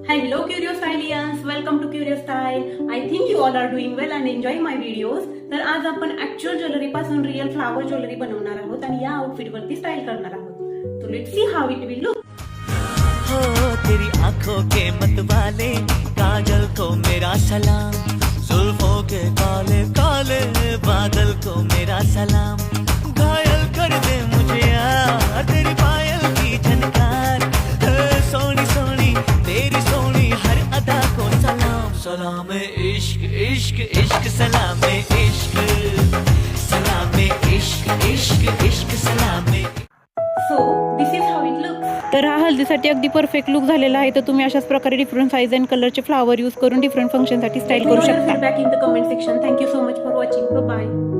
Hello Curiosilians, welcome to Curious Style. I think you all are doing well and enjoying my videos. तर आज आपण actual jewellery पासून real flower jewellery बनवणार आहोत आणि या आउटफिट वरती स्टाईल करणार आहोत. So let's see how it will look. हो तेरी आंखों के मतवाले काजल को मेरा सलाम, जुल्फों के काले काले बादल को मेरा सलाम. घायल कर दे मुझे यार तेरी पायल की झनकार, सोनी सोनी तेरी सोनी हर अदा को सलाम. सलाम इश्क इश्क इश्क सलाम इश्क, सलाम इश्क इश्क इश्क सलाम. So this is how it looks. तर हा हल्दीसाठी अगदी परफेक्ट लुक झालेला आहे. तर तुम्ही अशाच प्रकारे डिफरंट साईज अँड कलरचे फ्लावर यूज करून डिफरंट फंक्शनसाठी स्टाईल करू शकता. Feedback in the comment section. Thank you so much for watching. Bye.